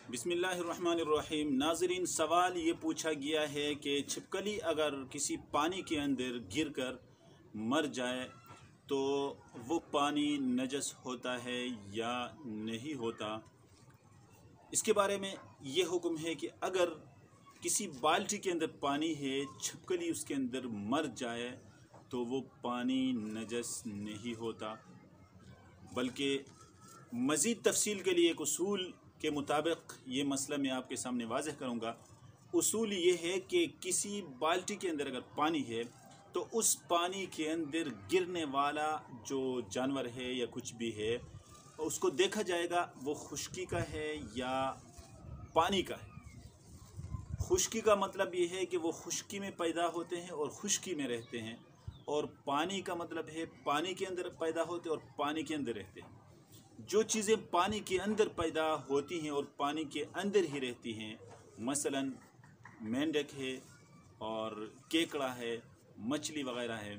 बिस्मिल्लाहिर्रहमानिर्रहीम। नाज़रीन, सवाल ये पूछा गया है कि छिपकली अगर किसी पानी के अंदर गिरकर मर जाए तो वो पानी नजस होता है या नहीं होता। इसके बारे में ये हुक्म है कि अगर किसी बाल्टी के अंदर पानी है, छिपकली उसके अंदर मर जाए तो वो पानी नजस नहीं होता, बल्कि मज़ीद तफसील के लिए एक उसूल के मुताबिक ये मसला मैं आपके सामने वाज़ह करूँगा। उसूल ये है कि किसी बाल्टी के अंदर अगर पानी है तो उस पानी के अंदर गिरने वाला जो जानवर है या कुछ भी है उसको देखा जाएगा वो खुश्की का है या पानी का है। खुश्की का मतलब ये है कि वो खुश्की में पैदा होते हैं और खुश्की में रहते हैं, और पानी का मतलब है पानी के अंदर पैदा होते हैं और पानी के अंदर रहते हैं। जो चीज़ें पानी के अंदर पैदा होती हैं और पानी के अंदर ही रहती हैं, मसलन मेंढक है और केकड़ा है, मछली वगैरह है,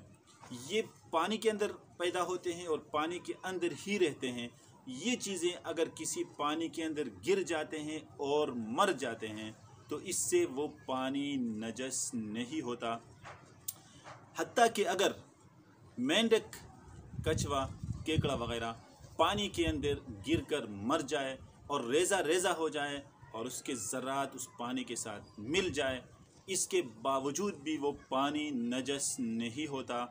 ये पानी के अंदर पैदा होते हैं और पानी के अंदर ही रहते हैं। ये चीज़ें अगर किसी पानी के अंदर गिर जाते हैं और मर जाते हैं तो इससे वो पानी नजस नहीं होता। हत्ता कि अगर मेंढक, कछवा, केकड़ा वगैरह पानी के अंदर गिरकर मर जाए और रेज़ा रेज़ा हो जाए और उसके ज़रात उस पानी के साथ मिल जाए, इसके बावजूद भी वो पानी नजस नहीं होता,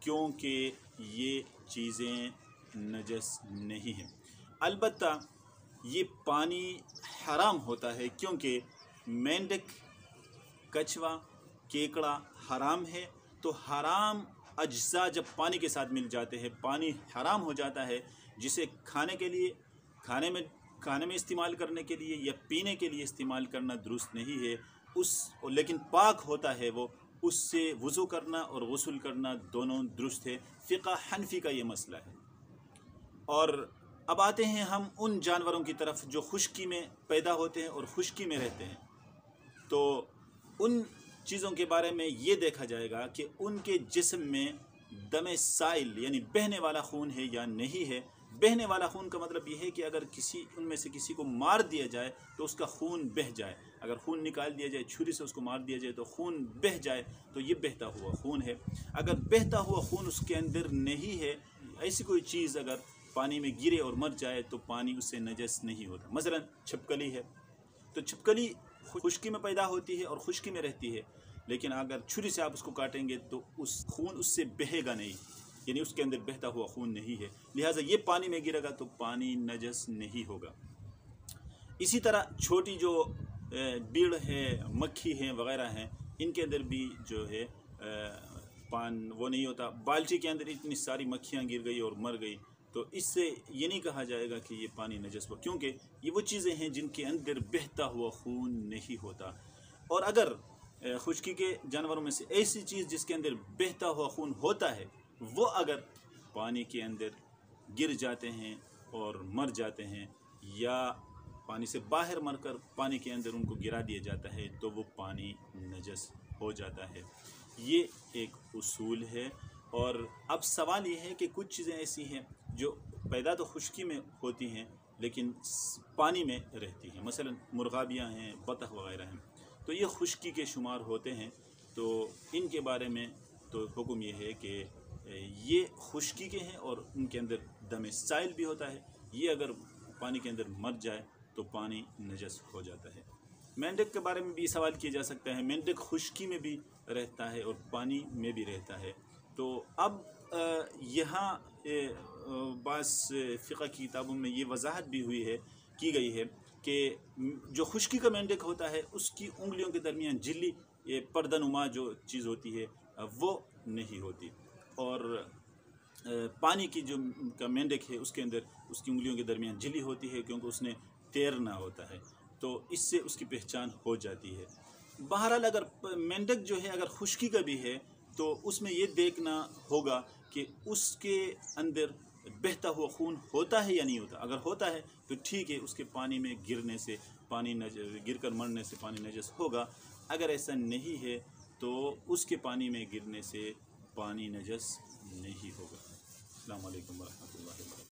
क्योंकि ये चीज़ें नजस नहीं हैं। अलबत्ता ये पानी हराम होता है, क्योंकि मेंढक, कछवा, केकड़ा हराम है, तो हराम अज्जा जब पानी के साथ मिल जाते हैं पानी हराम हो जाता है, जिसे खाने के लिए, खाने में इस्तेमाल करने के लिए या पीने के लिए इस्तेमाल करना दुरुस्त नहीं है। लेकिन पाक होता है वो, उससे वज़ू करना और गुस्ल करना दोनों दुरुस्त है। फ़िक़्ह हनफी का ये मसला है। और अब आते हैं हम उन जानवरों की तरफ जो खुश्की में पैदा होते हैं और खुश्की में रहते हैं। तो उन चीज़ों के बारे में ये देखा जाएगा कि उनके जिस्म में दमे साइल यानी बहने वाला खून है या नहीं है। बहने वाला खून का मतलब ये है कि अगर उनमें से किसी को मार दिया जाए तो उसका खून बह जाए। अगर खून निकाल दिया जाए, छुरी से उसको मार दिया जाए तो खून बह जाए, तो ये बहता हुआ खून है। अगर बहता हुआ खून उसके अंदर नहीं है, ऐसी कोई चीज़ अगर पानी में गिरे और मर जाए तो पानी उससे नजस नहीं होता। मसलन छिपकली है, तो छिपकली खुश्की में पैदा होती है और खुश्की में रहती है, लेकिन अगर छुरी से आप उसको काटेंगे तो उस खून उससे बहेगा नहीं, यानी उसके अंदर बहता हुआ खून नहीं है, लिहाजा ये पानी में गिरेगा तो पानी नजस नहीं होगा। इसी तरह छोटी जो बीड़ है, मक्खी हैं वगैरह हैं, इनके अंदर भी जो है पान वो नहीं होता। बाल्टी के अंदर इतनी सारी मक्खियाँ गिर गई और मर गई तो इससे ये नहीं कहा जाएगा कि ये पानी नजस हुआ, क्योंकि ये वो चीज़ें हैं जिनके अंदर बहता हुआ खून नहीं होता। और अगर खुश्की के जानवरों में से ऐसी चीज़ जिसके अंदर बहता हुआ खून होता है, वो अगर पानी के अंदर गिर जाते हैं और मर जाते हैं या पानी से बाहर मरकर पानी के अंदर उनको गिरा दिया जाता है तो वो पानी नजस हो जाता है। ये एक उसूल है। और अब सवाल ये है कि कुछ चीज़ें ऐसी हैं जो पैदा तो खुश्की में होती हैं लेकिन पानी में रहती हैं, मसलन मुर्गाबियाँ हैं, बतख वगैरह हैं, तो ये खुश्की के शुमार होते हैं। तो इनके बारे में तो हुक्म ये है कि ये खुश्की के हैं और उनके अंदर दमे साइल भी होता है। ये अगर पानी के अंदर मर जाए तो पानी नजस हो जाता है। मेंढक के बारे में भी सवाल किया जा सकता है। मेंढक खुश्की में भी रहता है और पानी में भी रहता है। तो अब यहाँ बास फ़िक़्ह की किताबों में ये वजाहत भी की गई है कि जो खुश्की का मेंढक होता है उसकी उंगलियों के दरमियान झिल्ली, ये पर्दानुमा जो चीज़ होती है वो नहीं होती, और पानी की जो का मेंढक है उसके अंदर उसकी उंगलियों के दरमियान झिल्ली होती है, क्योंकि उसने तैरना होता है, तो इससे उसकी पहचान हो जाती है। बहरहाल अगर मेंढक जो है अगर खुश्की का भी है तो उसमें ये देखना होगा कि उसके अंदर बहता हुआ खून होता है या नहीं होता। अगर होता है तो ठीक है, उसके पानी में गिरने से गिरकर मरने से पानी नजस होगा। अगर ऐसा नहीं है तो उसके पानी में गिरने से पानी नजस नहीं होगा। अस्सलाम वालेकुम व रहमतुल्लाहि व बरकातहू।